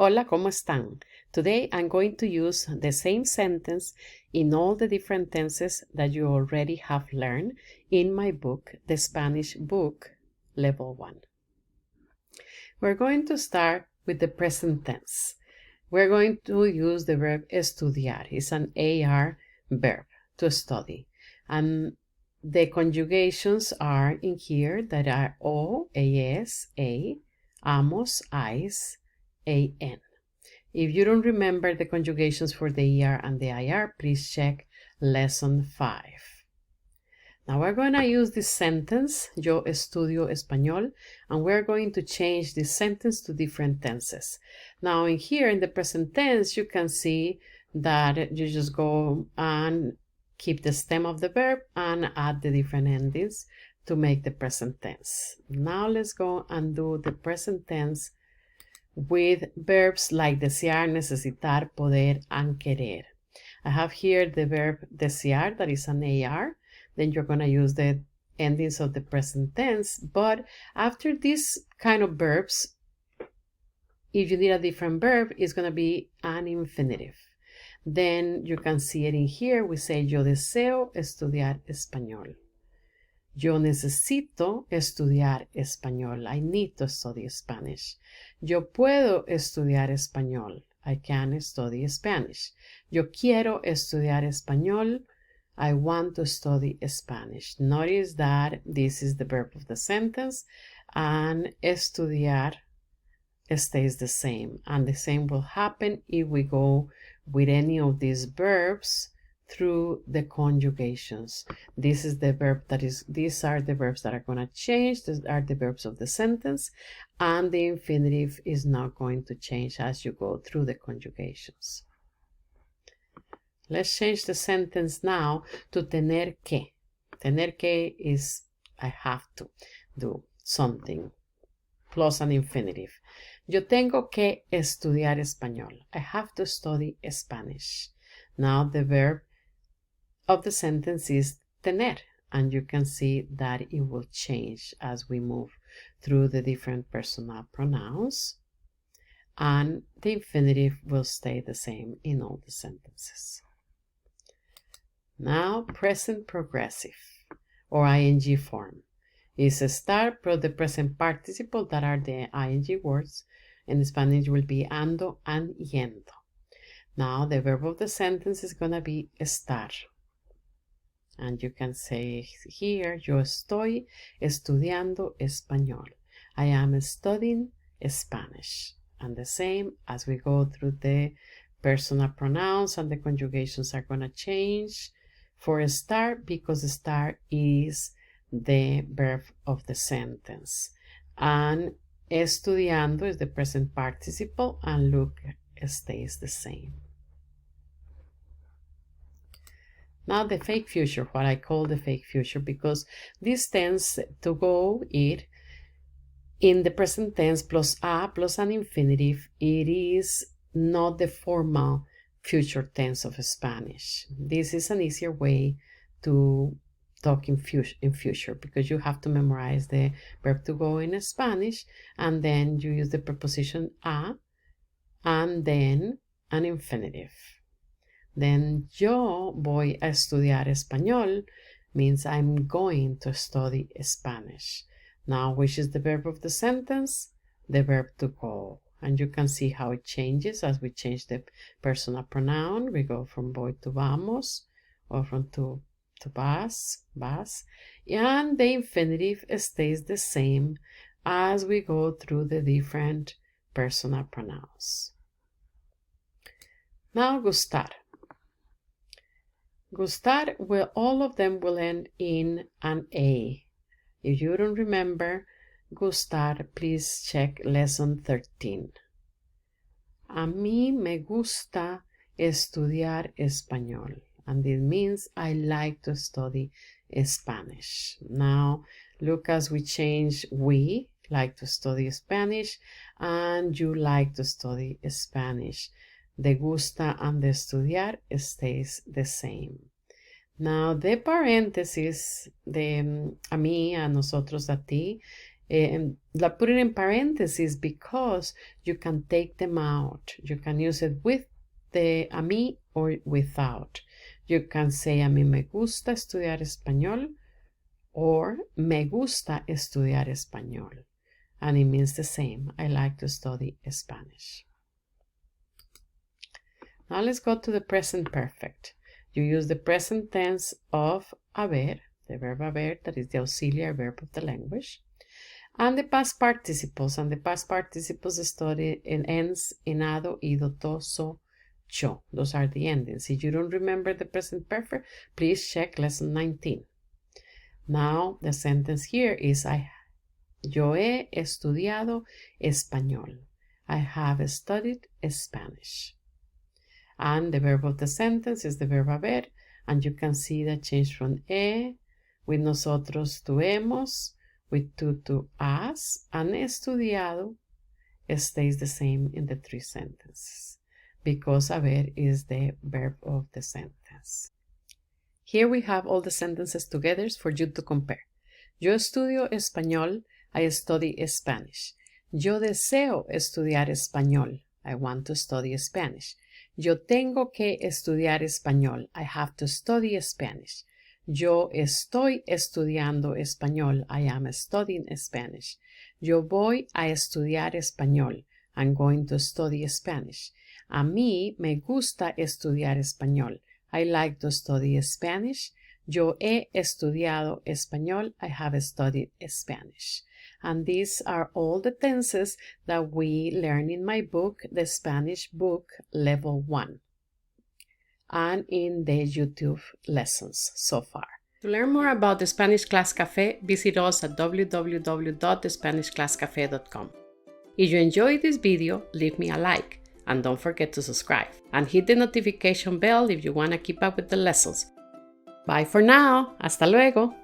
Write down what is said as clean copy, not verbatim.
Hola, ¿cómo están? Today I'm going to use the same sentence in all the different tenses that you already have learned in my book, The Spanish Book, Level 1. We're going to start with the present tense. We're going to use the verb estudiar. It's an AR verb, to study. And the conjugations are in here that are O, AS, A, amos, AIS, AN. If you don't remember the conjugations for the ER and the IR, please check lesson 5. Now we're going to use this sentence, yo estudio español, and we're going to change this sentence to different tenses. Now in here in the present tense, you can see that you just go and keep the stem of the verb and add the different endings to make the present tense. Now let's go and do the present tense with verbs like desear, necesitar, poder, and querer. I have here the verb desear, that is an AR. Then you're going to use the endings of the present tense. But after this kind of verbs, if you need a different verb, it's going to be an infinitive. Then you can see it in here. We say yo deseo estudiar español. Yo necesito estudiar español. I need to study Spanish. Yo puedo estudiar español. I can study Spanish. Yo quiero estudiar español. I want to study Spanish. Notice that this is the verb of the sentence and estudiar stays the same. And the same will happen if we go with any of these verbs through the conjugations. This is the verb these are the verbs that are going to change. These are the verbs of the sentence, and the infinitive is not going to change as you go through the conjugations. Let's change the sentence now to tener que. Tener que is I have to do something plus an infinitive. Yo tengo que estudiar español. I have to study Spanish. Now the verb of the sentence is tener, and you can see that it will change as we move through the different personal pronouns, and the infinitive will stay the same in all the sentences. Now present progressive or ing form is estar plus the present participle, that are the ing words. In Spanish will be ando and yendo. Now the verb of the sentence is going to be estar. And you can say here, yo estoy estudiando español. I am studying Spanish. And the same as we go through the personal pronouns, and the conjugations are going to change for estar, because estar is the verb of the sentence. And estudiando is the present participle, and look, it stays the same. Now the fake future, what I call the fake future, because this tends to go it in the present tense plus a plus an infinitive. It is not the formal future tense of Spanish. This is an easier way to talk in future, because you have to memorize the verb to go in Spanish, and then you use the preposition a and then an infinitive. Then yo voy a estudiar español means I'm going to study Spanish. Now, which is the verb of the sentence? The verb to go. And you can see how it changes as we change the personal pronoun. We go from voy to vamos, or from to vas. And the infinitive stays the same as we go through the different personal pronouns. Now, gustar. Gustar, all of them will end in an A. If you don't remember gustar, please check lesson 13. A mí me gusta estudiar español. And it means I like to study Spanish. Now, look, as we change, we like to study Spanish, and you like to study Spanish. The gusta and the estudiar stays the same. Now, the paréntesis de a mí, a nosotros, a ti, I put it in parentheses because you can take them out. You can use it with the a mí or without. You can say a mí me gusta estudiar español or me gusta estudiar español. And it means the same. I like to study Spanish. Now let's go to the present perfect. You use the present tense of haber, the verb haber, that is the auxiliary verb of the language, and the past participles. And the past participles study in ends, inado, ido, to, so, yo. Those are the endings. If you don't remember the present perfect, please check lesson 19. Now the sentence here is yo he estudiado español. I have studied Spanish. And the verb of the sentence is the verb haber, and you can see that change from with nosotros to hemos, with tú to has, and estudiado stays the same in the three sentences because haber is the verb of the sentence. Here we have all the sentences together for you to compare. Yo estudio español. I study Spanish. Yo deseo estudiar español. I want to study Spanish. Yo tengo que estudiar español. I have to study Spanish. Yo estoy estudiando español. I am studying Spanish. Yo voy a estudiar español. I'm going to study Spanish. A mí me gusta estudiar español. I like to study Spanish. Yo he estudiado español. I have studied Spanish. And these are all the tenses that we learn in my book, the Spanish book, level 1, and in the YouTube lessons so far. To learn more about the Spanish Class Cafe, visit us at www.thespanishclasscafe.com. If you enjoyed this video, leave me a like, and don't forget to subscribe, and hit the notification bell if you want to keep up with the lessons. Bye for now. Hasta luego.